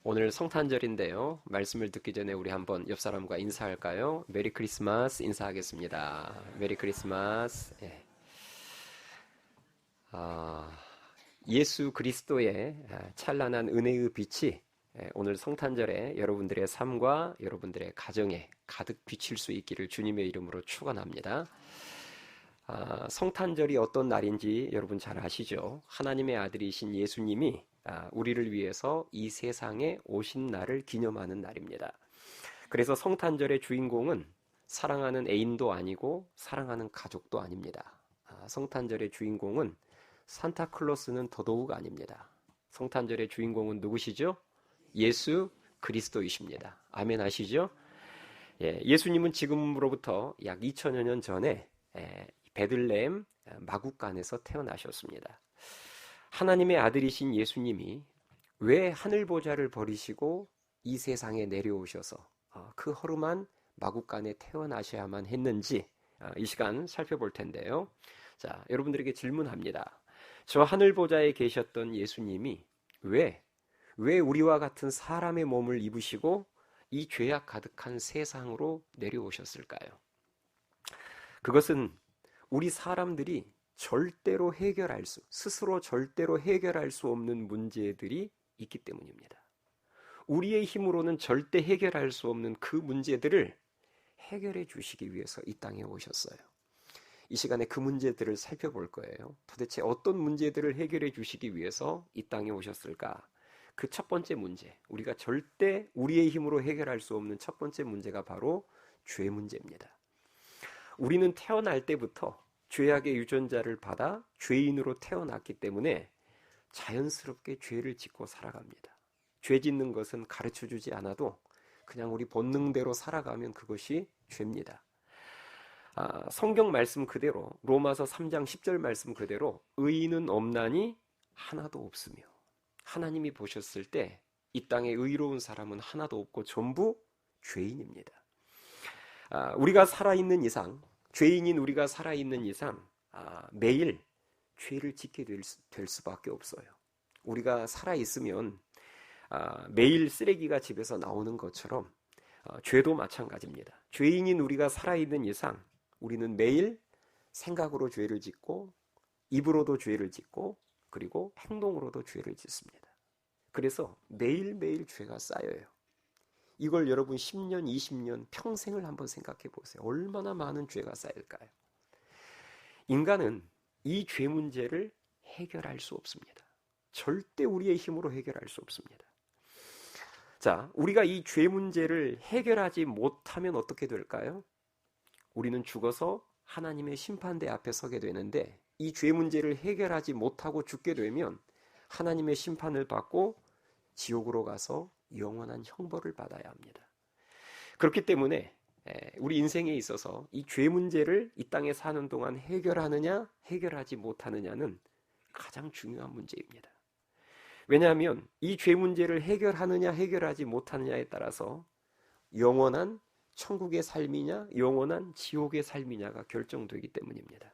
오늘 성탄절인데요. 말씀을 듣기 전에 우리 한번 옆 사람과 인사할까요? 메리 크리스마스 인사하겠습니다. 메리 크리스마스. 예. 예수 그리스도의 찬란한 은혜의 빛이 오늘 성탄절에 여러분들의 삶과 여러분들의 가정에 가득 비칠 수 있기를 주님의 이름으로 축원합니다. 성탄절이 어떤 날인지 여러분 잘 아시죠? 하나님의 아들이신 예수님이 우리를 위해서 이 세상에 오신 날을 기념하는 날입니다. 그래서 성탄절의 주인공은 사랑하는 애인도 아니고 사랑하는 가족도 아닙니다. 성탄절의 주인공은 산타클로스는 더더욱 아닙니다. 성탄절의 주인공은 누구시죠? 예수 그리스도이십니다. 아멘 하시죠? 예수님은 지금으로부터 약 2000여 년 전에 베들레헴 마구간에서 태어나셨습니다. 하나님의 아들이신 예수님이 왜 하늘보좌를 버리시고 이 세상에 내려오셔서 그 허름한 마구간에 태어나셔야만 했는지 이 시간 살펴볼 텐데요. 자, 여러분들에게 질문합니다. 저 하늘보좌에 계셨던 예수님이 왜 우리와 같은 사람의 몸을 입으시고 이 죄악 가득한 세상으로 내려오셨을까요? 그것은 우리 사람들이 스스로 절대로 해결할 수 없는 문제들이 있기 때문입니다. 우리의 힘으로는 절대 해결할 수 없는 그 문제들을 해결해 주시기 위해서 이 땅에 오셨어요. 이 시간에 그 문제들을 살펴볼 거예요. 도대체 어떤 문제들을 해결해 주시기 위해서 이 땅에 오셨을까? 그 첫 번째 문제, 우리가 절대 우리의 힘으로 해결할 수 없는 첫 번째 문제가 바로 죄 문제입니다. 우리는 태어날 때부터 죄악의 유전자를 받아 죄인으로 태어났기 때문에 자연스럽게 죄를 짓고 살아갑니다. 죄 짓는 것은 가르쳐주지 않아도 그냥 우리 본능대로 살아가면 그것이 죄입니다. 성경 말씀 그대로 로마서 3장 10절 말씀 그대로 의인은 없나니 하나도 없으며 하나님이 보셨을 때 이 땅에 의로운 사람은 하나도 없고 전부 죄인입니다. 우리가 살아있는 이상, 죄인인 우리가 살아있는 이상 매일 죄를 짓게 될 수밖에 없어요. 우리가 살아있으면 매일 쓰레기가 집에서 나오는 것처럼 죄도 마찬가지입니다. 죄인인 우리가 살아있는 이상 우리는 매일 생각으로 죄를 짓고 입으로도 죄를 짓고 그리고 행동으로도 죄를 짓습니다. 그래서 매일매일 죄가 쌓여요. 이걸 여러분 10년, 20년, 평생을 한번 생각해 보세요. 얼마나 많은 죄가 쌓일까요? 인간은 이 죄 문제를 해결할 수 없습니다. 절대 우리의 힘으로 해결할 수 없습니다. 자, 우리가 이 죄 문제를 해결하지 못하면 어떻게 될까요? 우리는 죽어서 하나님의 심판대 앞에 서게 되는데 이 죄 문제를 해결하지 못하고 죽게 되면 하나님의 심판을 받고 지옥으로 가서 영원한 형벌을 받아야 합니다. 그렇기 때문에 우리 인생에 있어서 이 죄 문제를 이 땅에 사는 동안 해결하느냐 해결하지 못하느냐는 가장 중요한 문제입니다. 왜냐하면 이 죄 문제를 해결하느냐 해결하지 못하느냐에 따라서 영원한 천국의 삶이냐 영원한 지옥의 삶이냐가 결정되기 때문입니다.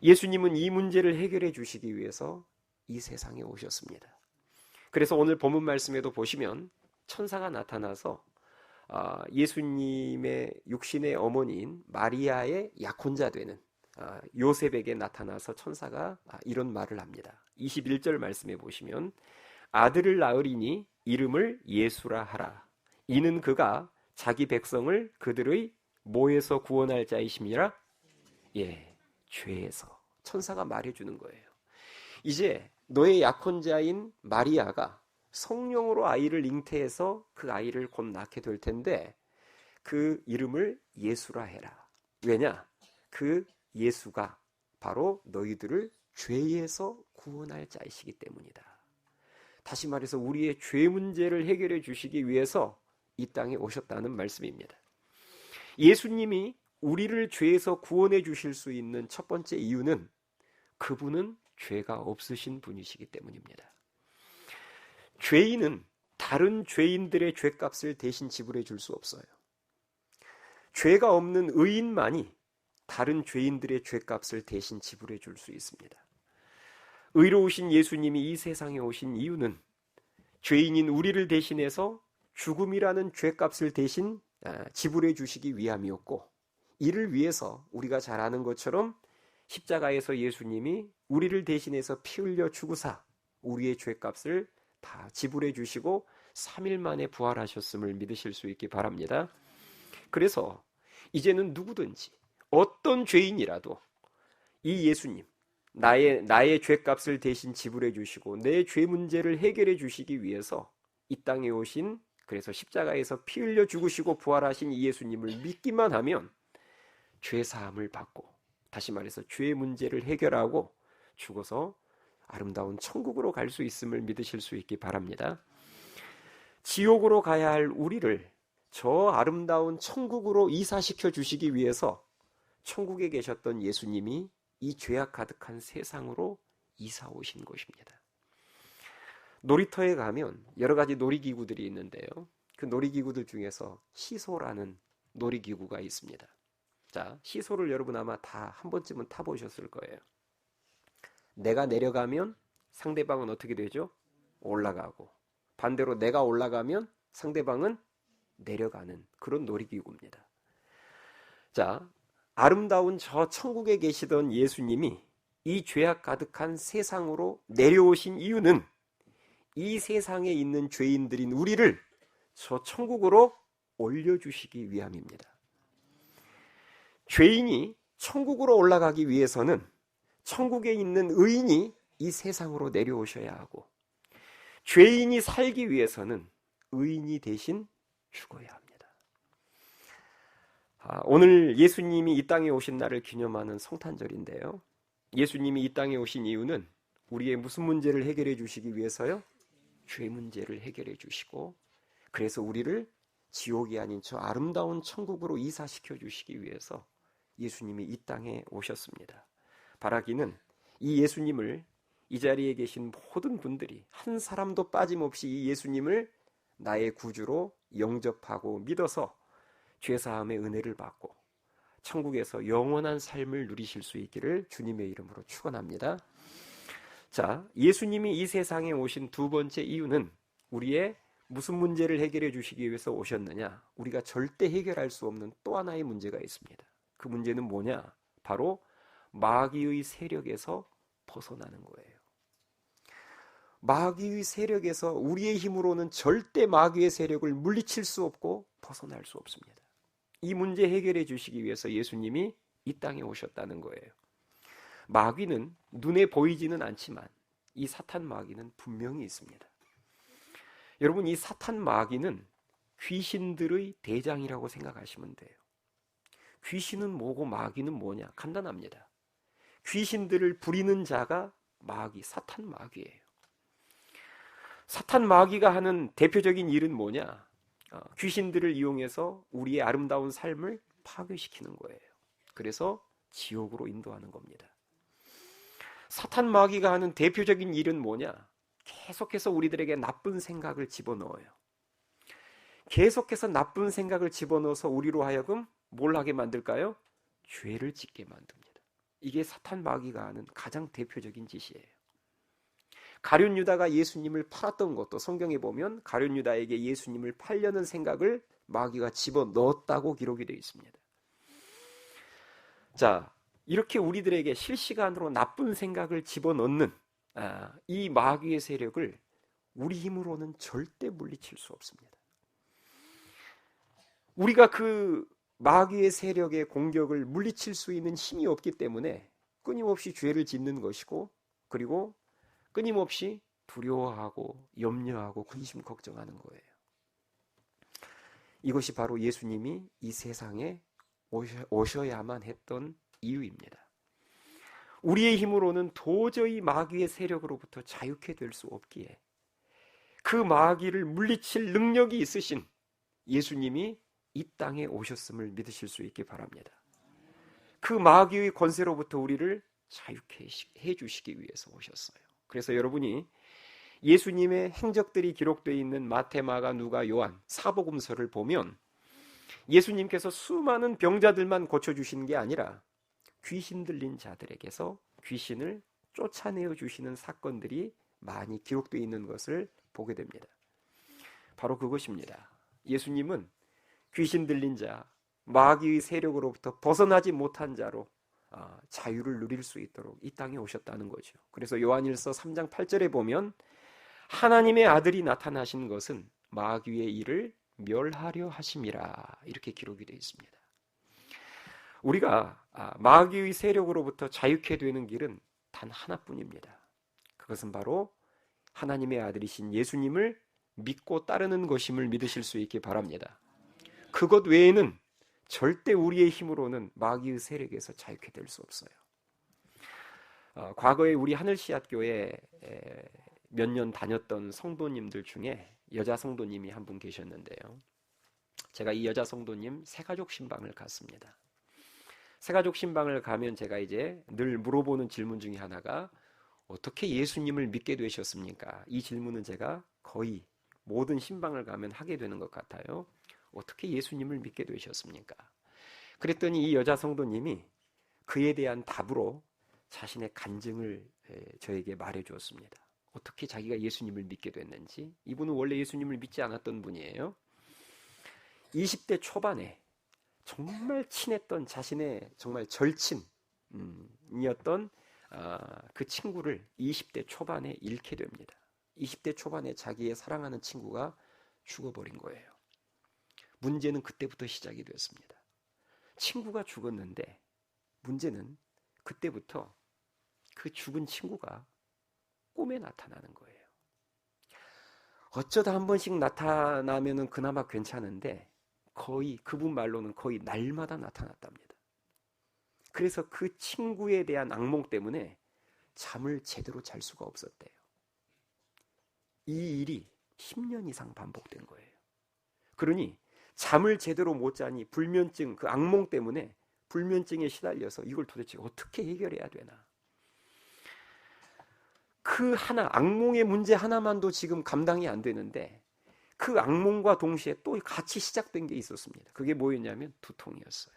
예수님은 이 문제를 해결해 주시기 위해서 이 세상에 오셨습니다. 그래서 오늘 본문 말씀에도 보시면 천사가 나타나서 예수님의 육신의 어머니인 마리아의 약혼자 되는 요셉에게 나타나서 천사가 이런 말을 합니다. 21절 말씀에 보시면 아들을 낳으리니 이름을 예수라 하라. 이는 그가 자기 백성을 그들의 뭐에서 구원할 자이심이라? 죄에서. 천사가 말해주는 거예요. 이제 너의 약혼자인 마리아가 성령으로 아이를 잉태해서 그 아이를 곧 낳게 될 텐데 그 이름을 예수라 해라. 왜냐? 그 예수가 바로 너희들을 죄에서 구원할 자이시기 때문이다. 다시 말해서 우리의 죄 문제를 해결해 주시기 위해서 이 땅에 오셨다는 말씀입니다. 예수님이 우리를 죄에서 구원해 주실 수 있는 첫 번째 이유는 그분은 죄가 없으신 분이시기 때문입니다. 죄인은 다른 죄인들의 죄값을 대신 지불해 줄 수 없어요. 죄가 없는 의인만이 다른 죄인들의 죄값을 대신 지불해 줄 수 있습니다. 의로우신 예수님이 이 세상에 오신 이유는 죄인인 우리를 대신해서 죽음이라는 죄값을 대신 지불해 주시기 위함이었고, 이를 위해서 우리가 잘 아는 것처럼 십자가에서 예수님이 우리를 대신해서 피 흘려 죽으사 우리의 죄값을 다 지불해 주시고 3일 만에 부활하셨음을 믿으실 수 있기 바랍니다. 그래서 이제는 누구든지 어떤 죄인이라도 이 예수님, 나의 죄값을 대신 지불해 주시고 내 죄 문제를 해결해 주시기 위해서 이 땅에 오신, 그래서 십자가에서 피 흘려 죽으시고 부활하신 이 예수님을 믿기만 하면 죄 사함을 받고, 다시 말해서 죄 문제를 해결하고 죽어서 아름다운 천국으로 갈 수 있음을 믿으실 수 있기 바랍니다. 지옥으로 가야 할 우리를 저 아름다운 천국으로 이사시켜 주시기 위해서 천국에 계셨던 예수님이 이 죄악 가득한 세상으로 이사 오신 것입니다. 놀이터에 가면 여러 가지 놀이기구들이 있는데요. 그 놀이기구들 중에서 시소라는 놀이기구가 있습니다. 자, 시소를 여러분 아마 다 한 번쯤은 타보셨을 거예요. 내가 내려가면 상대방은 어떻게 되죠? 올라가고, 반대로 내가 올라가면 상대방은 내려가는 그런 놀이기구입니다. 자, 아름다운 저 천국에 계시던 예수님이 이 죄악 가득한 세상으로 내려오신 이유는 이 세상에 있는 죄인들인 우리를 저 천국으로 올려주시기 위함입니다. 죄인이 천국으로 올라가기 위해서는 천국에 있는 의인이 이 세상으로 내려오셔야 하고, 죄인이 살기 위해서는 의인이 대신 죽어야 합니다. 오늘 예수님이 이 땅에 오신 날을 기념하는 성탄절인데요. 예수님이 이 땅에 오신 이유는 우리의 무슨 문제를 해결해 주시기 위해서요? 죄 문제를 해결해 주시고, 그래서 우리를 지옥이 아닌 저 아름다운 천국으로 이사시켜 주시기 위해서 예수님이 이 땅에 오셨습니다. 바라기는 이 예수님을, 이 자리에 계신 모든 분들이 한 사람도 빠짐없이 이 예수님을 나의 구주로 영접하고 믿어서 죄사함의 은혜를 받고 천국에서 영원한 삶을 누리실 수 있기를 주님의 이름으로 축원합니다. 자, 예수님이 이 세상에 오신 두 번째 이유는 우리의 무슨 문제를 해결해 주시기 위해서 오셨느냐? 우리가 절대 해결할 수 없는 또 하나의 문제가 있습니다. 그 문제는 뭐냐? 바로 마귀의 세력에서 벗어나는 거예요. 마귀의 세력에서 우리의 힘으로는 절대 마귀의 세력을 물리칠 수 없고 벗어날 수 없습니다. 이 문제 해결해 주시기 위해서 예수님이 이 땅에 오셨다는 거예요. 마귀는 눈에 보이지는 않지만 이 사탄 마귀는 분명히 있습니다. 여러분, 이 사탄 마귀는 귀신들의 대장이라고 생각하시면 돼요. 귀신은 뭐고 마귀는 뭐냐? 간단합니다. 귀신들을 부리는 자가 마귀, 사탄 마귀예요. 사탄 마귀가 하는 대표적인 일은 뭐냐? 귀신들을 이용해서 우리의 아름다운 삶을 파괴시키는 거예요. 그래서 지옥으로 인도하는 겁니다. 사탄 마귀가 하는 대표적인 일은 뭐냐? 계속해서 우리들에게 나쁜 생각을 집어넣어요. 계속해서 나쁜 생각을 집어넣어서 우리로 하여금 뭘 하게 만들까요? 죄를 짓게 만듭니다. 이게 사탄 마귀가 하는 가장 대표적인 짓이에요. 가룟 유다가 예수님을 팔았던 것도 성경에 보면 가룟 유다에게 예수님을 팔려는 생각을 마귀가 집어넣었다고 기록이 되어 있습니다. 자, 이렇게 우리들에게 실시간으로 나쁜 생각을 집어넣는 이 마귀의 세력을 우리 힘으로는 절대 물리칠 수 없습니다. 우리가 그 마귀의 세력의 공격을 물리칠 수 있는 힘이 없기 때문에 끊임없이 죄를 짓는 것이고, 그리고 끊임없이 두려워하고 염려하고 근심 걱정하는 거예요. 이것이 바로 예수님이 이 세상에 오셔야만 했던 이유입니다. 우리의 힘으로는 도저히 마귀의 세력으로부터 자유케 될 수 없기에 그 마귀를 물리칠 능력이 있으신 예수님이 이 땅에 오셨음을 믿으실 수 있기 바랍니다. 그 마귀의 권세로부터 우리를 자유케 해주시기 위해서 오셨어요. 그래서 여러분이 예수님의 행적들이 기록되어 있는 마태, 마가, 누가, 요한 사복음서를 보면 예수님께서 수많은 병자들만 고쳐주시는 게 아니라 귀신 들린 자들에게서 귀신을 쫓아내어 주시는 사건들이 많이 기록되어 있는 것을 보게 됩니다. 바로 그것입니다. 예수님은 귀신 들린 자, 마귀의 세력으로부터 벗어나지 못한 자로 자유를 누릴 수 있도록 이 땅에 오셨다는 거죠. 그래서 요한일서 3장 8절에 보면 하나님의 아들이 나타나신 것은 마귀의 일을 멸하려 하심이라 이렇게 기록이 되어 있습니다. 우리가 마귀의 세력으로부터 자유케 되는 길은 단 하나뿐입니다. 그것은 바로 하나님의 아들이신 예수님을 믿고 따르는 것임을 믿으실 수 있기 바랍니다. 그것 외에는 절대 우리의 힘으로는 마귀의 세력에서 자유케 될 수 없어요. 과거에 우리 하늘씨앗교에 몇 년 다녔던 성도님들 중에 여자 성도님이 한 분 계셨는데요. 제가 이 여자 성도님 새가족 신방을 갔습니다. 새가족 신방을 가면 제가 이제 늘 물어보는 질문 중에 하나가 어떻게 예수님을 믿게 되셨습니까? 이 질문은 제가 거의 모든 신방을 가면 하게 되는 것 같아요. 어떻게 예수님을 믿게 되셨습니까? 그랬더니 이 여자 성도님이 그에 대한 답으로 자신의 간증을 저에게 말해 주었습니다. 어떻게 자기가 예수님을 믿게 됐는지. 이분은 원래 예수님을 믿지 않았던 분이에요. 20대 초반에 정말 친했던 자신의 정말 절친이었던 그 친구를 20대 초반에 잃게 됩니다. 20대 초반에 자기의 사랑하는 친구가 죽어버린 거예요. 문제는 그때부터 시작이 되었습니다. 친구가 죽었는데 문제는 그때부터 그 죽은 친구가 꿈에 나타나는 거예요. 어쩌다 한 번씩 나타나면은 그나마 괜찮은데 거의 그분 말로는 거의 날마다 나타났답니다. 그래서 그 친구에 대한 악몽 때문에 잠을 제대로 잘 수가 없었대요. 이 일이 10년 이상 반복된 거예요. 그러니 잠을 제대로 못 자니 불면증, 그 악몽 때문에 불면증에 시달려서 이걸 도대체 어떻게 해결해야 되나. 그 하나, 악몽의 문제 하나만도 지금 감당이 안 되는데 그 악몽과 동시에 또 같이 시작된 게 있었습니다. 그게 뭐였냐면 두통이었어요.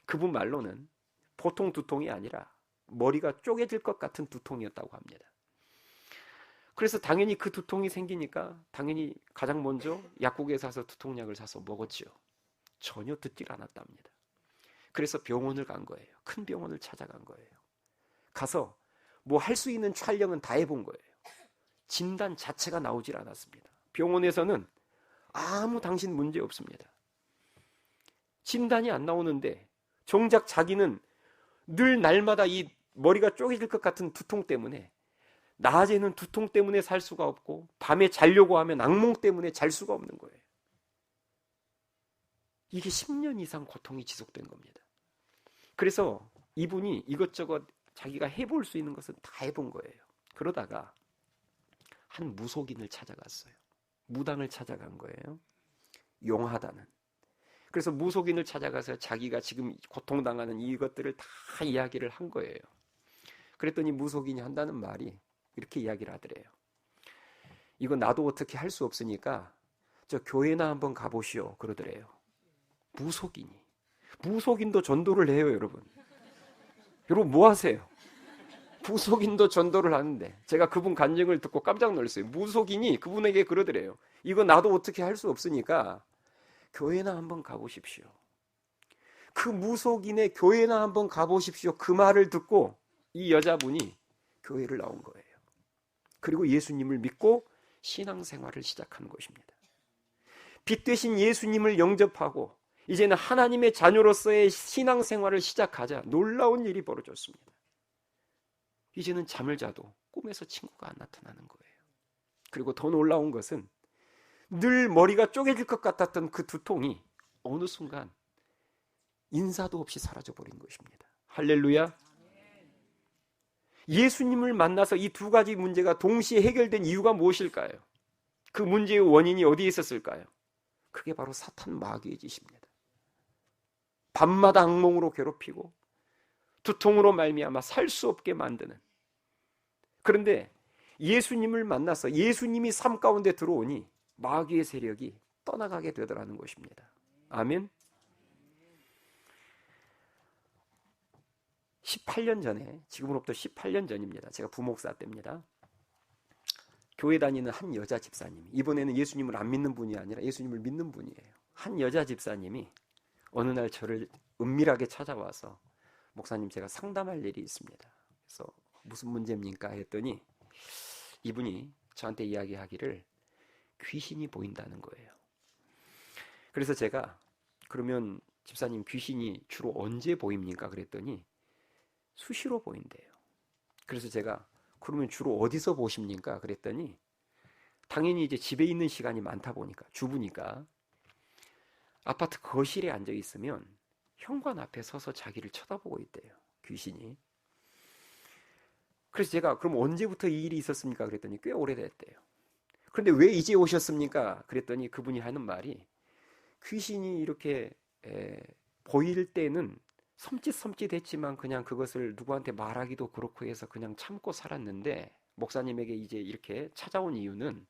그분 말로는 보통 두통이 아니라 머리가 쪼개질 것 같은 두통이었다고 합니다. 그래서 당연히 그 두통이 생기니까 당연히 가장 먼저 약국에 사서 두통약을 사서 먹었죠. 전혀 듣질 않았답니다. 그래서 병원을 간 거예요. 큰 병원을 찾아간 거예요. 가서 뭐 할 수 있는 촬영은 다 해본 거예요. 진단 자체가 나오질 않았습니다. 병원에서는 아무 당신 문제 없습니다. 진단이 안 나오는데 정작 자기는 늘 날마다 이 머리가 쪼개질 것 같은 두통 때문에 낮에는 두통 때문에 살 수가 없고 밤에 자려고 하면 악몽 때문에 잘 수가 없는 거예요. 이게 10년 이상 고통이 지속된 겁니다. 그래서 이분이 이것저것 자기가 해볼 수 있는 것은 다 해본 거예요. 그러다가 한 무속인을 찾아갔어요. 무당을 찾아간 거예요. 용하다는. 그래서 무속인을 찾아가서 자기가 지금 고통당하는 이것들을 다 이야기를 한 거예요. 그랬더니 무속인이 한다는 말이 이렇게 이야기를 하더래요. 이거 나도 어떻게 할 수 없으니까 저 교회나 한번 가보시오 그러더래요. 무속인도 전도를 해요. 여러분 뭐 하세요? 무속인도 전도를 하는데 제가 그분 간증을 듣고 깜짝 놀랐어요. 무속인이 그분에게 그러더래요. 이거 나도 어떻게 할 수 없으니까 교회나 한번 가보십시오. 그 무속인의 교회나 한번 가보십시오. 그 말을 듣고 이 여자분이 교회를 나온 거예요. 그리고 예수님을 믿고 신앙생활을 시작한 것입니다. 빛 되신 예수님을 영접하고 이제는 하나님의 자녀로서의 신앙생활을 시작하자 놀라운 일이 벌어졌습니다. 이제는 잠을 자도 꿈에서 친구가 안 나타나는 거예요. 그리고 더 놀라운 것은 늘 머리가 쪼개질 것 같았던 그 두통이 어느 순간 인사도 없이 사라져버린 것입니다. 할렐루야. 예수님을 만나서 이 두 가지 문제가 동시에 해결된 이유가 무엇일까요? 그 문제의 원인이 어디에 있었을까요? 그게 바로 사탄 마귀의 짓입니다. 밤마다 악몽으로 괴롭히고 두통으로 말미암아 살 수 없게 만드는. 그런데 예수님을 만나서 예수님이 삶 가운데 들어오니 마귀의 세력이 떠나가게 되더라는 것입니다. 아멘. 18년 전에, 지금으로부터 18년 전입니다. 제가 부목사 때입니다. 교회 다니는 한 여자 집사님이, 이번에는 예수님을 안 믿는 분이 아니라 예수님을 믿는 분이에요. 한 여자 집사님이 어느 날 저를 은밀하게 찾아와서 목사님, 제가 상담할 일이 있습니다. 그래서 무슨 문제입니까? 했더니 이분이 저한테 이야기하기를 귀신이 보인다는 거예요. 그래서 제가, 그러면 집사님, 귀신이 주로 언제 보입니까? 그랬더니 수시로 보인대요. 그래서 제가, 그러면 주로 어디서 보십니까? 그랬더니 당연히 이제 집에 있는 시간이 많다 보니까, 주부니까 아파트 거실에 앉아 있으면 현관 앞에 서서 자기를 쳐다보고 있대요, 귀신이. 그래서 제가, 그럼 언제부터 이 일이 있었습니까? 그랬더니 꽤 오래됐대요. 그런데 왜 이제 오셨습니까? 그랬더니 그분이 하는 말이, 귀신이 이렇게 보일 때는 섬찟섬찟했지만 그냥 그것을 누구한테 말하기도 그렇고 해서 그냥 참고 살았는데, 목사님에게 이제 이렇게 찾아온 이유는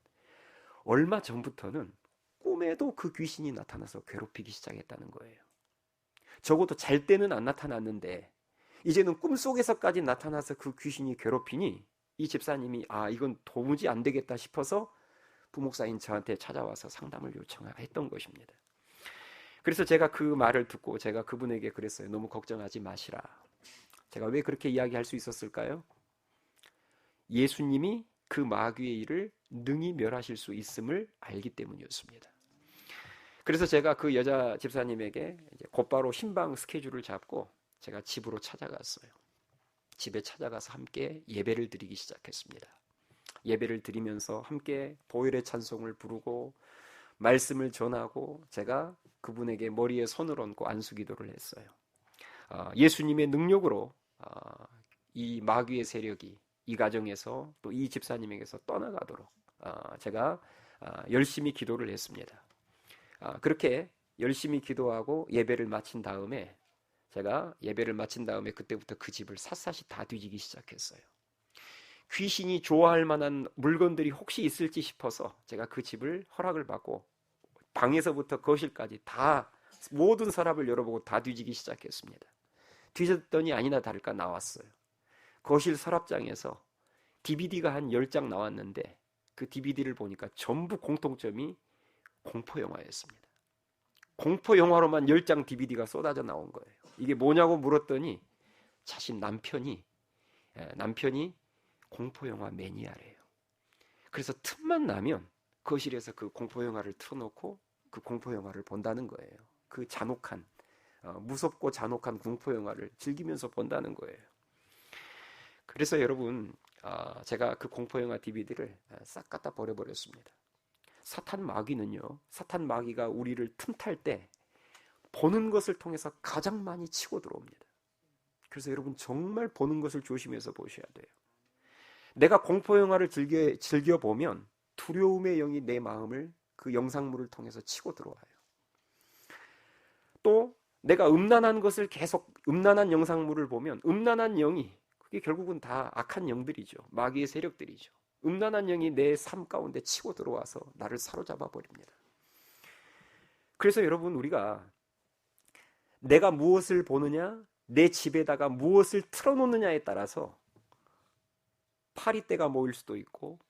얼마 전부터는 꿈에도 그 귀신이 나타나서 괴롭히기 시작했다는 거예요. 적어도 잘 때는 안 나타났는데 이제는 꿈속에서까지 나타나서 그 귀신이 괴롭히니 이 집사님이, 이건 도무지 안 되겠다 싶어서 부목사인 저한테 찾아와서 상담을 요청했던 것입니다. 그래서 제가 그 말을 듣고 제가 그분에게 그랬어요. 너무 걱정하지 마시라. 제가 왜 그렇게 이야기할 수 있었을까요? 예수님이 그 마귀의 일을 능히 멸하실 수 있음을 알기 때문이었습니다. 그래서 제가 그 여자 집사님에게 이제 곧바로 신방 스케줄을 잡고 제가 집으로 찾아갔어요. 집에 찾아가서 함께 예배를 드리기 시작했습니다. 예배를 드리면서 함께 보혈의 찬송을 부르고 말씀을 전하고 제가 그분에게 머리에 손을 얹고 안수기도를 했어요. 예수님의 능력으로 이 마귀의 세력이 이 가정에서 또 이 집사님에게서 떠나가도록 제가 열심히 기도를 했습니다. 그렇게 열심히 기도하고 예배를 마친 다음에, 제가 예배를 마친 다음에 그때부터 그 집을 샅샅이 다 뒤지기 시작했어요. 귀신이 좋아할 만한 물건들이 혹시 있을지 싶어서 제가 그 집을 허락을 받고 방에서부터 거실까지 다 모든 서랍을 열어보고 다 뒤지기 시작했습니다. 뒤졌더니 아니나 다를까 나왔어요. 거실 서랍장에서 DVD가 한 10장 나왔는데 그 DVD를 보니까 전부 공통점이 공포영화였습니다. 공포영화로만 10장 DVD가 쏟아져 나온 거예요. 이게 뭐냐고 물었더니 자신 남편이 공포영화 매니아래요. 그래서 틈만 나면 거실에서 그 공포영화를 틀어놓고 그 공포영화를 본다는 거예요. 그 잔혹한, 무섭고 잔혹한 공포영화를 즐기면서 본다는 거예요. 그래서 여러분, 제가 그 공포영화 DVD를 싹 갖다 버려버렸습니다. 사탄 마귀가 우리를 틈탈 때 보는 것을 통해서 가장 많이 치고 들어옵니다. 그래서 여러분, 정말 보는 것을 조심해서 보셔야 돼요. 내가 공포영화를 즐겨보면 두려움의 영이 내 마음을 그 영상물을 통해서 치고 들어와요. 또 내가 음란한 영상물을 보면 음란한 영이, 그게 결국은 다 악한 영들이죠. 마귀의 세력들이죠. 음란한 영이 내 삶 가운데 치고 들어와서 나를 사로잡아 버립니다. 그래서 여러분, 우리가 내가 무엇을 보느냐, 내 집에다가 무엇을 틀어놓느냐에 따라서 파리떼가 모일 수도 있고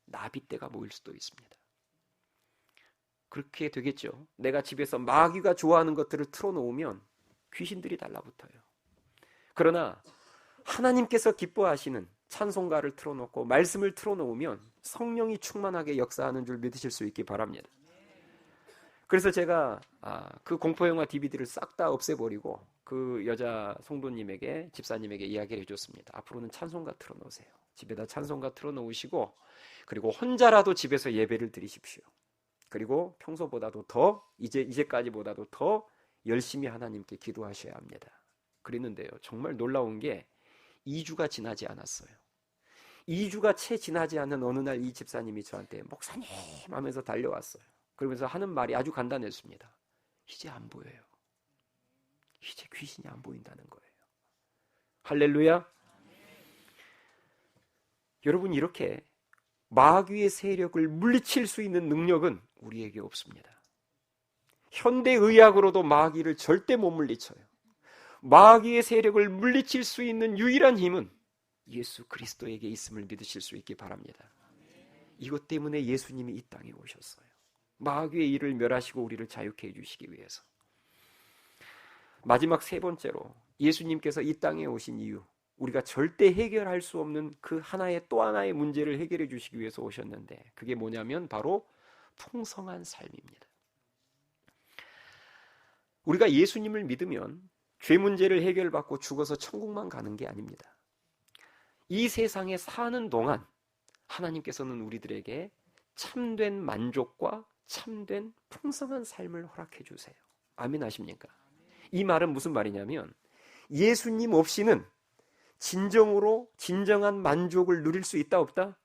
나비떼가 모일 수도 있습니다. 그렇게 되겠죠. 내가 집에서 마귀가 좋아하는 것들을 틀어놓으면 귀신들이 달라붙어요. 그러나 하나님께서 기뻐하시는 찬송가를 틀어놓고 말씀을 틀어놓으면 성령이 충만하게 역사하는 줄 믿으실 수 있기 바랍니다. 그래서 제가 그 공포영화 DVD를 싹 다 없애버리고 그 여자 성도님에게, 집사님에게 이야기를 해줬습니다. 앞으로는 찬송가 틀어놓으세요. 집에다 찬송가 틀어놓으시고, 그리고 혼자라도 집에서 예배를 드리십시오. 그리고 평소보다도 더, 이제까지보다도 더 열심히 하나님께 기도하셔야 합니다. 그랬는데요, 정말 놀라운 게 2주가 지나지 않았어요. 2주가 채 지나지 않은 어느 날 이 집사님이 저한테 목사님 하면서 달려왔어요. 그러면서 하는 말이 아주 간단했습니다. 이제 안 보여요. 이제 귀신이 안 보인다는 거예요. 할렐루야. 여러분, 이렇게 마귀의 세력을 물리칠 수 있는 능력은 우리에게 없습니다. 현대의학으로도 마귀를 절대 못 물리쳐요. 마귀의 세력을 물리칠 수 있는 유일한 힘은 예수 그리스도에게 있음을 믿으실 수 있기 바랍니다. 이것 때문에 예수님이 이 땅에 오셨어요. 마귀의 일을 멸하시고 우리를 자유케 해주시기 위해서. 마지막 세 번째로 예수님께서 이 땅에 오신 이유, 우리가 절대 해결할 수 없는 그 하나의 또 하나의 문제를 해결해 주시기 위해서 오셨는데, 그게 뭐냐면 바로 풍성한 삶입니다. 우리가 예수님을 믿으면 죄 문제를 해결받고 죽어서 천국만 가는 게 아닙니다. 이 세상에 사는 동안 하나님께서는 우리들에게 참된 만족과 참된 풍성한 삶을 허락해 주세요. 아멘 하십니까? 이 말은 무슨 말이냐면 예수님 없이는 진정으로 진정한 만족을 누릴 수 있다 없다?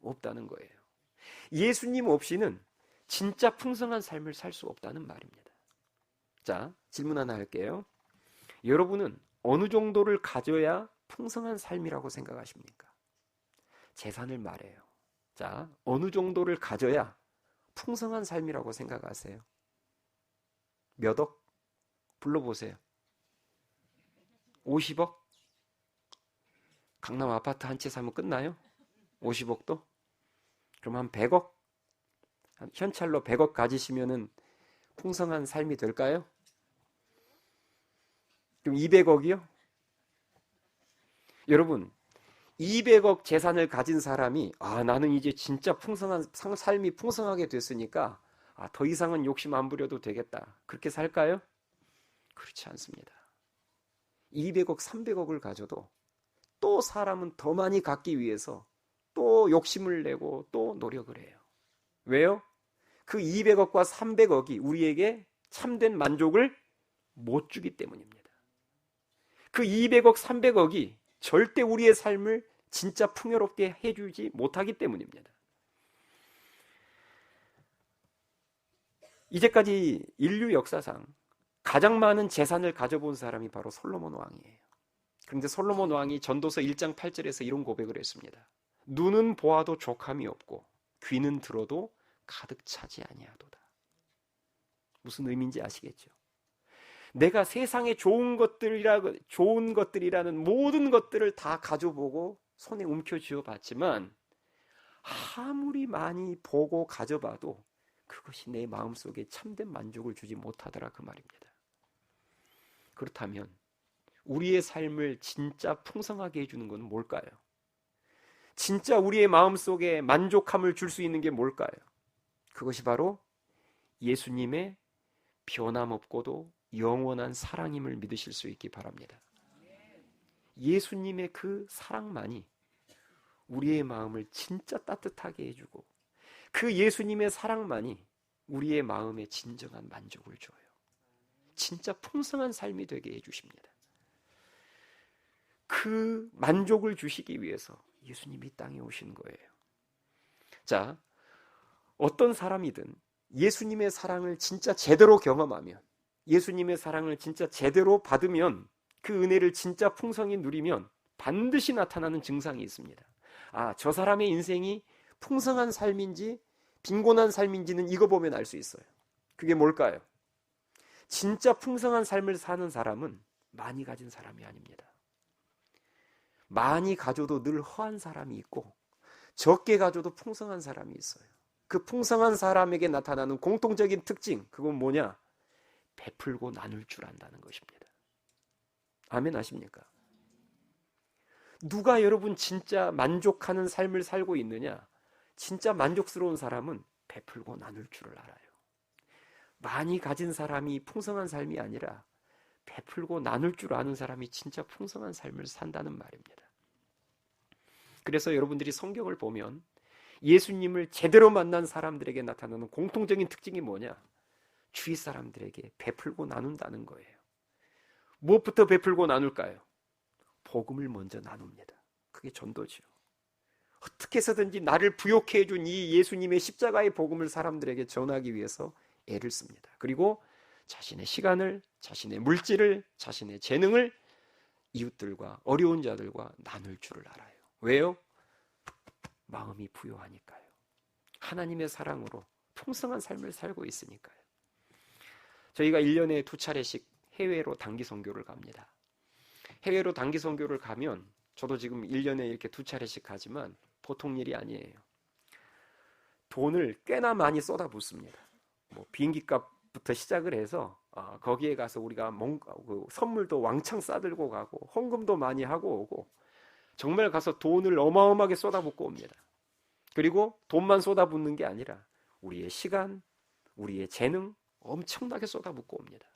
없다는 거예요. 예수님 없이는 진짜 풍성한 삶을 살 수 없다는 말입니다. 자, 질문 하나 할게요. 여러분은 어느 정도를 가져야 풍성한 삶이라고 생각하십니까? 재산을 말해요. 자, 어느 정도를 가져야 풍성한 삶이라고 생각하세요? 몇 억? 불러보세요. 50억? 강남 아파트 한 채 사면 끝나요? 50억도? 그럼 한 100억? 현찰로 100억 가지시면은 풍성한 삶이 될까요? 그럼 200억이요? 여러분, 200억 재산을 가진 사람이 나는 이제 진짜 풍성한 삶이 풍성하게 됐으니까 더 이상은 욕심 안 부려도 되겠다. 그렇게 살까요? 그렇지 않습니다. 200억, 300억을 가져도 또 사람은 더 많이 갖기 위해서 또 욕심을 내고 또 노력을 해요. 왜요? 그 200억과 300억이 우리에게 참된 만족을 못 주기 때문입니다. 그 200억, 300억이 절대 우리의 삶을 진짜 풍요롭게 해주지 못하기 때문입니다. 이제까지 인류 역사상 가장 많은 재산을 가져본 사람이 바로 솔로몬 왕이에요. 그런데 솔로몬 왕이 전도서 1장 8절에서 이런 고백을 했습니다. 눈은 보아도 족함이 없고 귀는 들어도 가득 차지 아니하도다. 무슨 의미인지 아시겠죠? 내가 세상에 좋은 것들이라는 모든 것들을 다 가져보고 손에 움켜쥐어 봤지만 아무리 많이 보고 가져봐도 그것이 내 마음속에 참된 만족을 주지 못하더라, 그 말입니다. 그렇다면 우리의 삶을 진짜 풍성하게 해주는 건 뭘까요? 진짜 우리의 마음속에 만족함을 줄 수 있는 게 뭘까요? 그것이 바로 예수님의 변함없고도 영원한 사랑임을 믿으실 수 있기 바랍니다. 예수님의 그 사랑만이 우리의 마음을 진짜 따뜻하게 해주고 그 예수님의 사랑만이 우리의 마음에 진정한 만족을 줘요. 진짜 풍성한 삶이 되게 해주십니다. 그 만족을 주시기 위해서 예수님이 이 땅에 오신 거예요. 자, 어떤 사람이든 예수님의 사랑을 진짜 제대로 경험하면, 예수님의 사랑을 진짜 제대로 받으면, 그 은혜를 진짜 풍성히 누리면 반드시 나타나는 증상이 있습니다. 저 사람의 인생이 풍성한 삶인지 빈곤한 삶인지는 이거 보면 알 수 있어요. 그게 뭘까요? 진짜 풍성한 삶을 사는 사람은 많이 가진 사람이 아닙니다. 많이 가져도 늘 허한 사람이 있고 적게 가져도 풍성한 사람이 있어요. 그 풍성한 사람에게 나타나는 공통적인 특징, 그건 뭐냐? 베풀고 나눌 줄 안다는 것입니다. 아멘 하십니까? 누가 여러분 진짜 만족하는 삶을 살고 있느냐? 진짜 만족스러운 사람은 베풀고 나눌 줄을 알아요. 많이 가진 사람이 풍성한 삶이 아니라 베풀고 나눌 줄 아는 사람이 진짜 풍성한 삶을 산다는 말입니다. 그래서 여러분들이 성경을 보면 예수님을 제대로 만난 사람들에게 나타나는 공통적인 특징이 뭐냐? 주위 사람들에게 베풀고 나눈다는 거예요. 무엇부터 베풀고 나눌까요? 복음을 먼저 나눕니다. 그게 전도지요. 어떻게 해서든지 나를 부욕해 해준 이 예수님의 십자가의 복음을 사람들에게 전하기 위해서 애를 씁니다. 그리고 자신의 시간을, 자신의 물질을, 자신의 재능을 이웃들과 어려운 자들과 나눌 줄을 알아요. 왜요? 마음이 부요하니까요. 하나님의 사랑으로 풍성한 삶을 살고 있으니까요. 저희가 1년에 2차례씩 해외로 단기 선교를 갑니다. 해외로 단기 선교를 가면 저도 지금 1년에 이렇게 2차례씩 가지만 보통 일이 아니에요. 돈을 꽤나 많이 쏟아붓습니다. 뭐 비행기값부터 시작을 해서 거기에 가서 우리가 선물도 왕창 싸들고 가고 헌금도 많이 하고 오고 정말 가서 돈을 어마어마하게 쏟아붓고 옵니다. 그리고 돈만 쏟아붓는 게 아니라 우리의 시간, 우리의 재능 엄청나게 쏟아붓고 옵니다.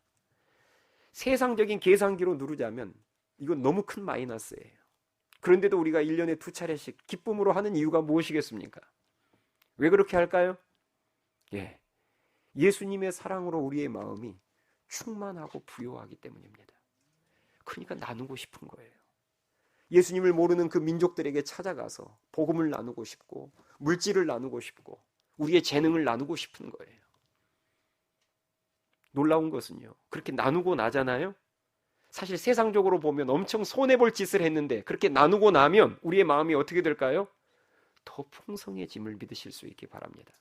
세상적인 계산기로 누르자면 이건 너무 큰 마이너스예요. 그런데도 우리가 1년에 2차례씩 기쁨으로 하는 이유가 무엇이겠습니까? 왜 그렇게 할까요? 예수님의 사랑으로 우리의 마음이 충만하고 부요하기 때문입니다. 그러니까 나누고 싶은 거예요. 예수님을 모르는 그 민족들에게 찾아가서 복음을 나누고 싶고 물질을 나누고 싶고 우리의 재능을 나누고 싶은 거예요. 놀라운 것은요, 그렇게 나누고 나잖아요. 사실 세상적으로 보면 엄청 손해볼 짓을 했는데 그렇게 나누고 나면 우리의 마음이 어떻게 될까요? 더 풍성해짐을 믿으실 수 있기 바랍니다.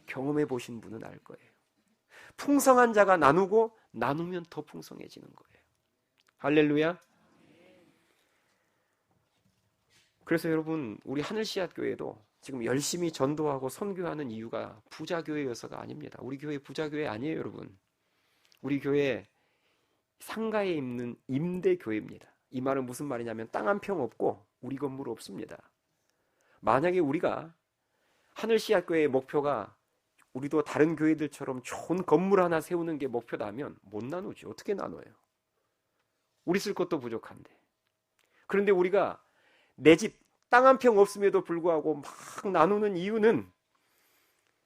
경험해 보신 분은 알 거예요. 풍성한 자가 나누고 나누면 더 풍성해지는 거예요. 할렐루야. 그래서 여러분, 우리 하늘씨앗교회도 지금 열심히 전도하고 선교하는 이유가 부자교회여서가 아닙니다. 우리 교회 부자교회 아니에요, 여러분. 우리 교회 상가에 있는 임대교회입니다. 이 말은 무슨 말이냐면 땅 한 평 없고 우리 건물 없습니다. 만약에 우리가 하늘씨앗교회의 목표가 우리도 다른 교회들처럼 좋은 건물 하나 세우는 게 목표라면 못 나누지. 어떻게 나눠요? 우리 쓸 것도 부족한데. 그런데 우리가 내 집 땅 한 평 없음에도 불구하고 막 나누는 이유는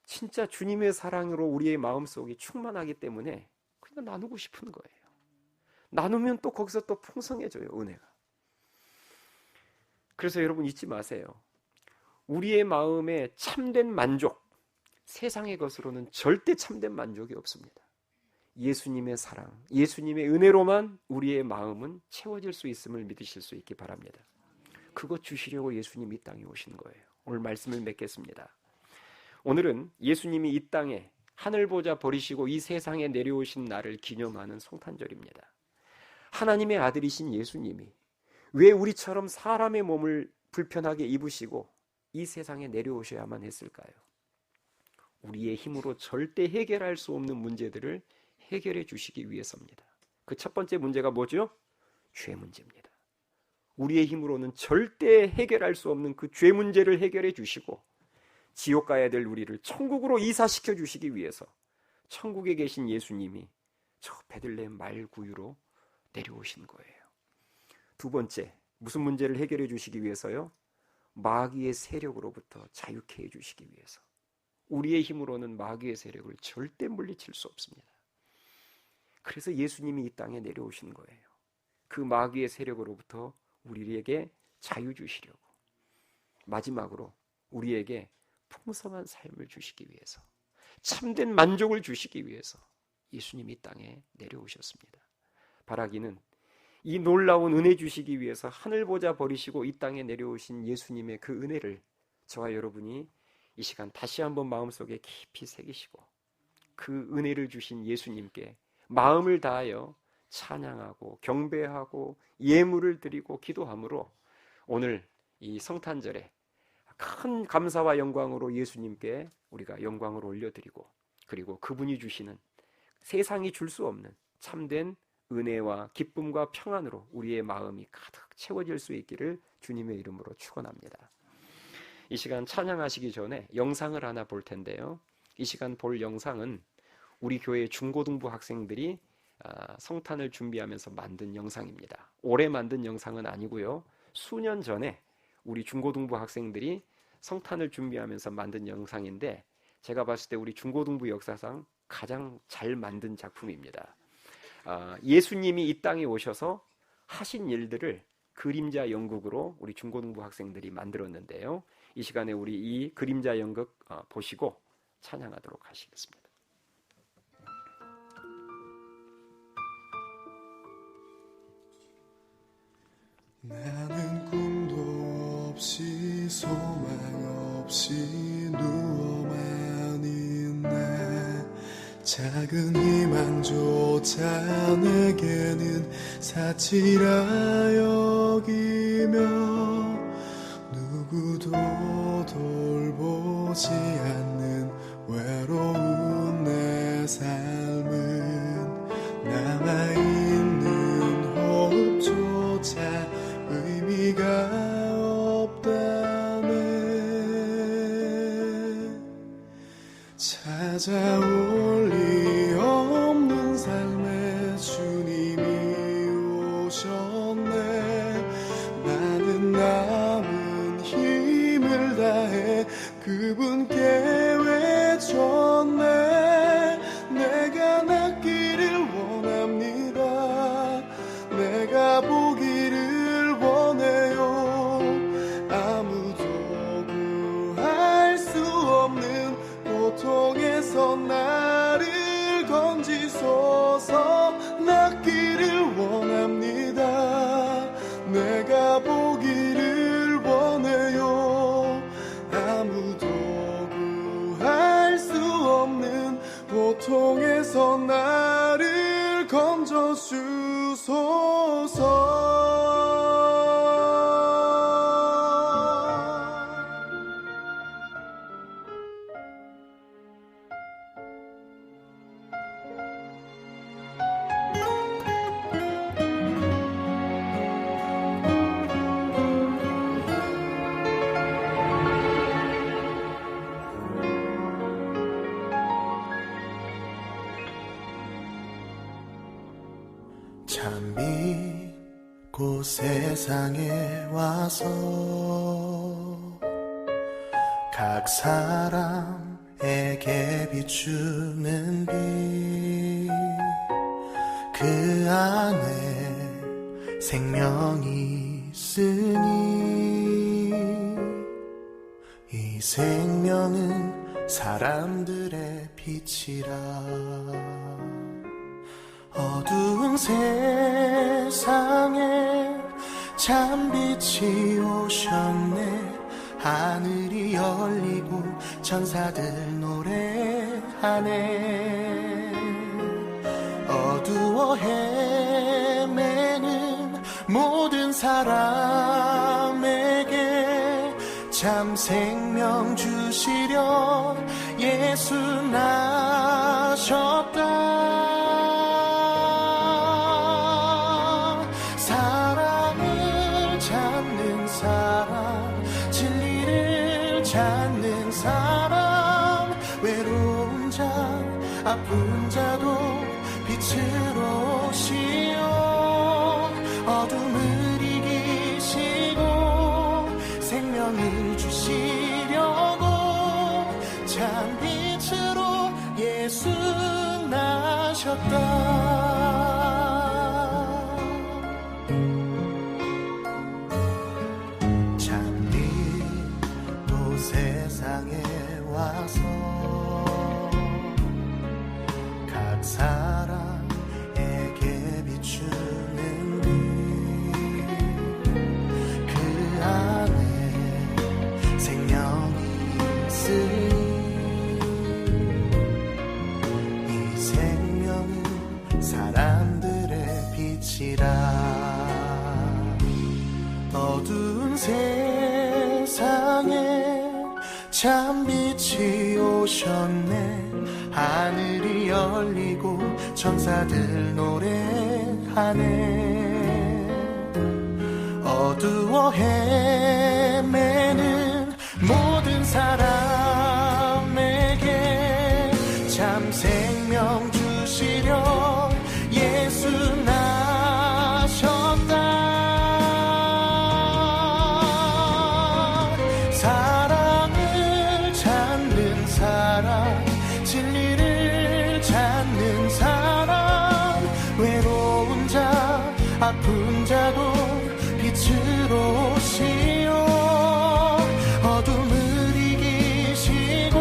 진짜 주님의 사랑으로 우리의 마음속이 충만하기 때문에 그냥 나누고 싶은 거예요. 나누면 또 거기서 또 풍성해져요, 은혜가. 그래서 여러분 잊지 마세요. 우리의 마음에 참된 만족, 세상의 것으로는 절대 참된 만족이 없습니다. 예수님의 사랑, 예수님의 은혜로만 우리의 마음은 채워질 수 있음을 믿으실 수 있기 바랍니다. 그것 주시려고 예수님이 이 땅에 오신 거예요. 오늘 말씀을 맺겠습니다. 오늘은 예수님이 이 땅에 하늘 보좌 버리시고 이 세상에 내려오신 날을 기념하는 성탄절입니다. 하나님의 아들이신 예수님이 왜 우리처럼 사람의 몸을 불편하게 입으시고 이 세상에 내려오셔야만 했을까요? 우리의 힘으로 절대 해결할 수 없는 문제들을 해결해 주시기 위해서입니다. 그 첫 번째 문제가 뭐죠? 죄 문제입니다. 우리의 힘으로는 절대 해결할 수 없는 그 죄 문제를 해결해 주시고 지옥 가야 될 우리를 천국으로 이사시켜 주시기 위해서 천국에 계신 예수님이 저 베들레헴 말구유로 내려오신 거예요. 두 번째, 무슨 문제를 해결해 주시기 위해서요? 마귀의 세력으로부터 자유케 해 주시기 위해서. 우리의 힘으로는 마귀의 세력을 절대 물리칠 수 없습니다. 그래서 예수님이 이 땅에 내려오신 거예요. 그 마귀의 세력으로부터 우리에게 자유 주시려고. 마지막으로 우리에게 풍성한 삶을 주시기 위해서, 참된 만족을 주시기 위해서 예수님이 이 땅에 내려오셨습니다. 바라기는 이 놀라운 은혜 주시기 위해서 하늘 보좌 버리시고 이 땅에 내려오신 예수님의 그 은혜를 저와 여러분이 이 시간 다시 한번 마음속에 깊이 새기시고 그 은혜를 주신 예수님께 마음을 다하여 찬양하고 경배하고 예물을 드리고 기도함으로 오늘 이 성탄절에 큰 감사와 영광으로 예수님께 우리가 영광을 올려드리고 그리고 그분이 주시는 세상이 줄 수 없는 참된 은혜와 기쁨과 평안으로 우리의 마음이 가득 채워질 수 있기를 주님의 이름으로 축원합니다. 이 시간 찬양하시기 전에 영상을 하나 볼 텐데요. 이 시간 볼 영상은 우리 교회 중고등부 학생들이 성탄을 준비하면서 만든 영상입니다. 올해 만든 영상은 아니고요. 수년 전에 우리 중고등부 학생들이 성탄을 준비하면서 만든 영상인데 제가 봤을 때 우리 중고등부 역사상 가장 잘 만든 작품입니다. 예수님이 이 땅에 오셔서 하신 일들을 그림자 연극으로 우리 중고등부 학생들이 만들었는데요. 이 시간에 우리 이 그림자 연극 보시고 찬양하도록 하시겠습니다. 나는 꿈도 없이 소망 없이 누워만 있네. 작은 희망조차 내게는 사치라 여기며 누구도 돌보지 않는 외로운 내 삶은 남아있는 호흡조차 의미가 없다네. 찾아올 리 없는 삶에 주님이 오셨네. 나는 남은 힘을 다해 그분께 외쳤네. 내가 낫기를 원합니다. 내가 보기를 원해요. 아무도 구할 수 없는 고통에서 나를 건지소서. 낫기를 원합니다. 내가 보기를 원해요. 아무도 구할 수 없는 고통에서 나를 건져주소서. 참 이곳 세상에 와서 각 사람에게 비추는 빛, 그 안에 생명이 있으니 이 생명은 사람들의 빛이라. 어두운 세상에 참 빛이 오셨네. 하늘이 열리고 천사들 노래하네. 어두워 헤매는 모든 사람에게 참 생명 주시려 예수 나셨다. 찾는 사람, 외로운 자, 아픈 자도 빛으로 오시어 어둠을 이기시고 생명을 주시려고 참 빛으로 예수 나셨다. 세상에 와서 각 사람에게 비추는 빛, 그 안에 생명이 있으니 이 생명은 사람들의 빛이라. 어두운 세상에 참 빛이 오셨네. 하늘이 열리고 천사들 노래하네. 어두워 헤매는 모든 사람에게 참 생명 주시려 예수 나셨다. 진리를 찾는 사람, 외로운 자, 아픈 자도 빛으로 오시어 어둠을 이기시고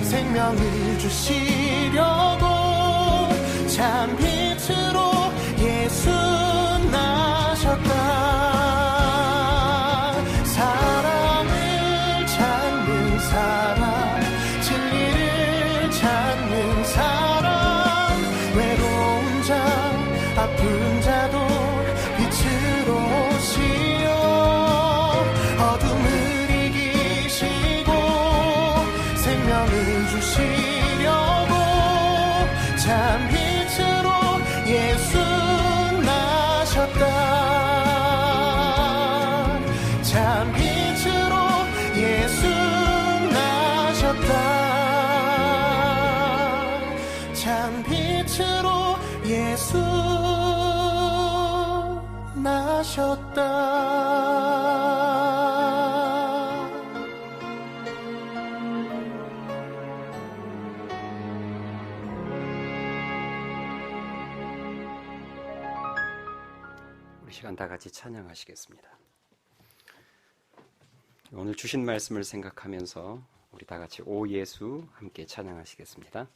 생명을 주시려고 참 빛으로 예수 나셨다. 사랑을 찾는 사람, 진리를 찾는 사람, 생명을 주시려고 참 빛으로 예수 나셨다. 참 빛으로 예수 나셨다. 참 빛으로 예수 나셨다. 우리 시간 다 같이 찬양하시겠습니다. 오늘 주신 말씀을 생각하면서 우리 다 같이 오 예수 함께 찬양하시겠습니다.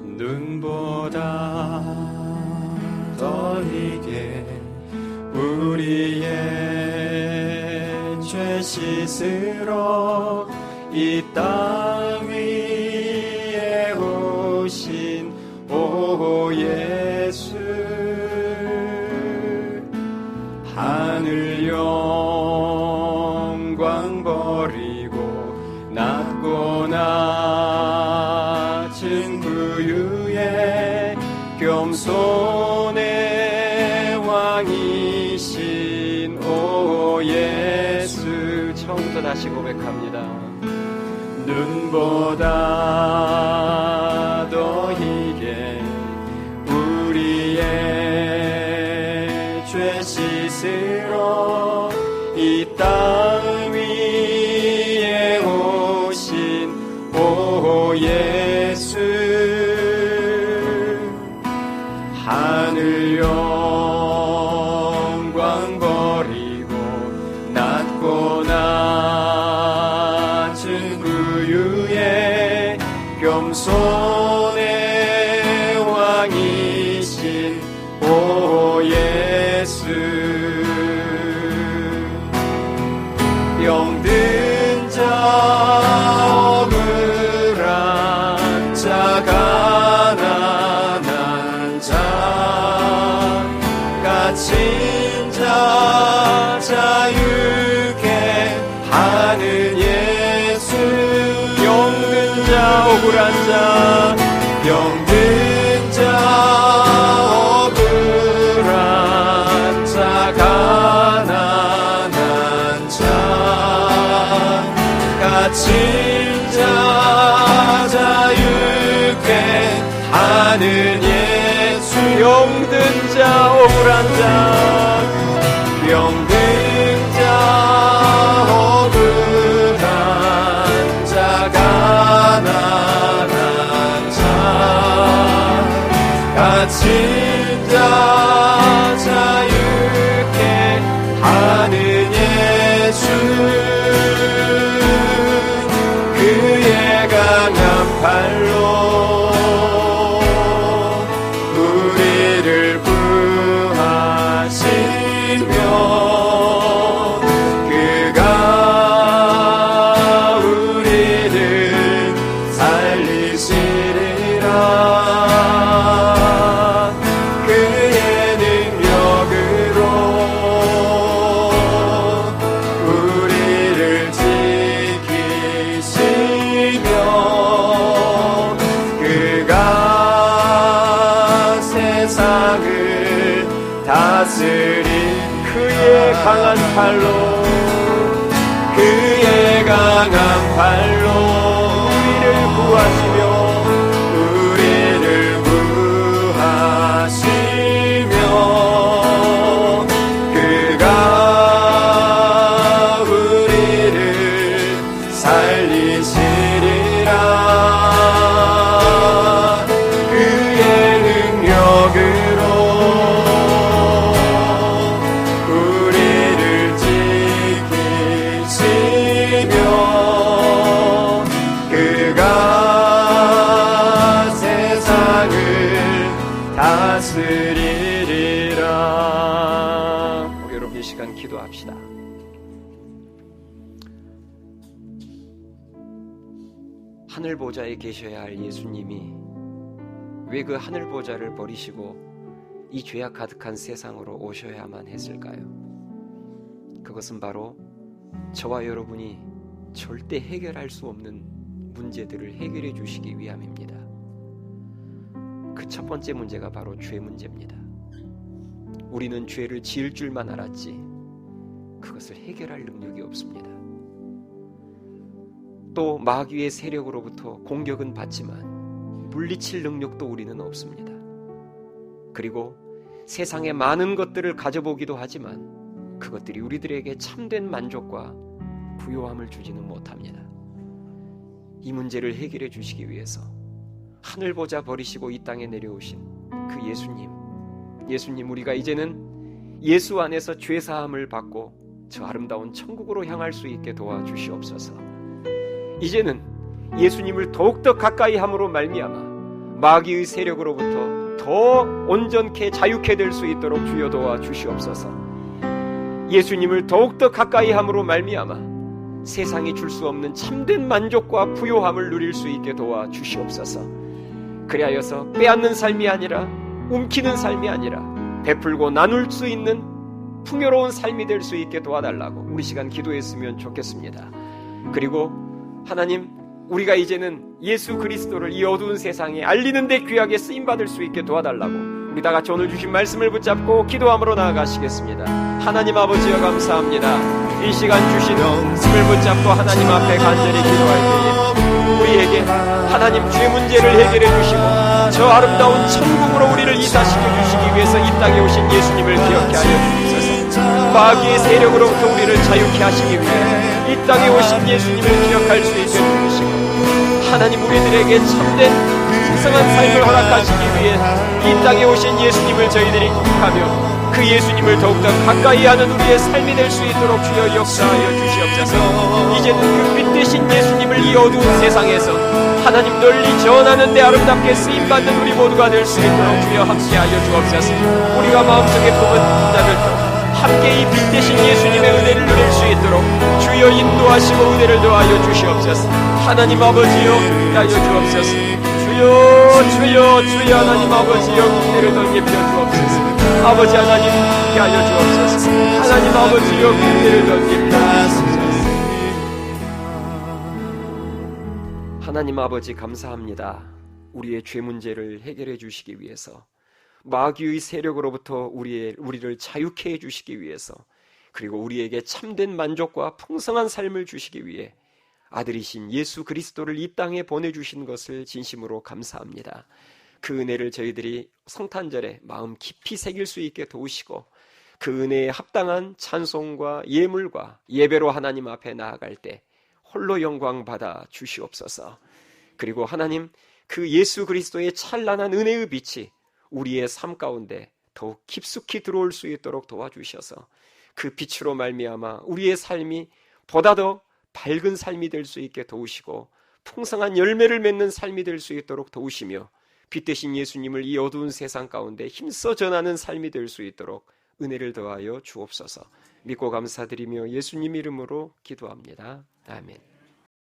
눈보다 더 희게 우리의 죄 씻으러 이 땅 위에 오신 오 예수. 하늘 영광 버리고 낮고 낮은 구유에 겸손의 왕이신 오 예수. 처음부터 다시 고백합니다. 눈보다 더 희게 우리의 죄 씻으러 이 땅 위에 오신 오 예수. 하늘 영광 버리고 낮고 낮은 구유에 겸손의 왕이신 오 예수. 병든 자 억울한 자 가난한 자 갇힌 자 자유케 하는 예수. 병든 자 억울한 자 병든 자 억울한 자 가난한 자 갇힌 자 자유케 하는 예수. 병든 자 억울한 자 병든 자 억울한 자 가난한 자 갇힌 자 자유케 하는 예수. 그의 강한 팔로 우리를 구하시며 그가 우리를 살리시리라. 그의 능력으로 우리를 지키시며 그가 세상을 다스린 그의 강한 팔로 그의 강한 팔로 우리를 구하시며 우리를 구하시며 그가 우리를 살리시리라. 그의 능력으로 우리를 지키시며 그가 세상을 다스리리라. 우리 여러분 이 시간 기도합시다. 하늘 보좌에 계셔야 할 예수님이 왜 그 하늘 보좌를 버리시고 이 죄악 가득한 세상으로 오셔야만 했을까요? 그것은 바로 저와 여러분이 절대 해결할 수 없는 문제들을 해결해 주시기 위함입니다. 그 첫 번째 문제가 바로 죄 문제입니다. 우리는 죄를 지을 줄만 알았지 그것을 해결할 능력이 없습니다. 또 마귀의 세력으로부터 공격은 받지만 물리칠 능력도 우리는 없습니다. 그리고 세상의 많은 것들을 가져보기도 하지만 그것들이 우리들에게 참된 만족과 부요함을 주지는 못합니다. 이 문제를 해결해 주시기 위해서 하늘 보좌 버리시고 이 땅에 내려오신 그 예수님, 우리가 이제는 예수 안에서 죄 사함을 받고 저 아름다운 천국으로 향할 수 있게 도와주시옵소서. 이제는 예수님을 더욱더 가까이 함으로 말미암아 마귀의 세력으로부터 더 온전케 자유케 될 수 있도록 주여 도와주시옵소서. 예수님을 더욱더 가까이 함으로 말미암아 세상이 줄 수 없는 참된 만족과 부요함을 누릴 수 있게 도와주시옵소서. 그리하여서 빼앗는 삶이 아니라 움키는 삶이 아니라 베풀고 나눌 수 있는 풍요로운 삶이 될 수 있게 도와달라고 우리 시간 기도했으면 좋겠습니다. 그리고 하나님, 우리가 이제는 예수 그리스도를 이 어두운 세상에 알리는 데 귀하게 쓰임받을 수 있게 도와달라고 우리 다 같이 오늘 주신 말씀을 붙잡고 기도함으로 나아가시겠습니다. 하나님 아버지여 감사합니다. 이 시간 주신 말씀을 붙잡고 하나님 앞에 간절히 기도할 때에 우리에게 하나님 죄 문제를 해결해 주시고 저 아름다운 천국으로 우리를 이사시켜 주시기 위해서 이 땅에 오신 예수님을 기억해 하여 주옵소서. 마귀의 세력으로부터 우리를 자유케 하시기 위해 이 땅에 오신 예수님을 기억할 수 있게 해주시고 하나님 우리들에게 참된 풍성한 삶을 허락하시기 위해 이 땅에 오신 예수님을 저희들이 기억하며 그 예수님을 더욱더 가까이 하는 우리의 삶이 될 수 있도록 주여 역사하여 주시옵소서. 이제는 그 빛 대신 예수님을 이 어두운 세상에서 하나님 널리 전하는 데 아름답게 쓰임받는 우리 모두가 될 수 있도록 주여 함께하여 주옵소서. 우리가 마음속에 품은 자들 함께 이 빛 대신 예수님의 은혜를 누릴 수 있도록 주여 인도하시고 은혜를 더하여 주시옵소서. 하나님 아버지여 하여 주옵소서. 주여 하나님 아버지여 은혜를 덧입혀 주옵소서. 아버지 하나님 하여 주옵소서. 하나님 아버지여 은혜를 덧입혀 주옵소서. 하나님 아버지 감사합니다. 우리의 죄 문제를 해결해 주시기 위해서 마귀의 세력으로부터 우리를 자유케 해주시기 위해서 그리고 우리에게 참된 만족과 풍성한 삶을 주시기 위해 아들이신 예수 그리스도를 이 땅에 보내주신 것을 진심으로 감사합니다. 그 은혜를 저희들이 성탄절에 마음 깊이 새길 수 있게 도우시고 그 은혜에 합당한 찬송과 예물과 예배로 하나님 앞에 나아갈 때 홀로 영광 받아 주시옵소서. 그리고 하나님 그 예수 그리스도의 찬란한 은혜의 빛이 우리의 삶 가운데 더욱 깊숙이 들어올 수 있도록 도와주셔서 그 빛으로 말미암아 우리의 삶이 보다 더 밝은 삶이 될 수 있게 도우시고 풍성한 열매를 맺는 삶이 될 수 있도록 도우시며 빛 대신 예수님을 이 어두운 세상 가운데 힘써 전하는 삶이 될 수 있도록 은혜를 더하여 주옵소서. 믿고 감사드리며 예수님 이름으로 기도합니다. 아멘.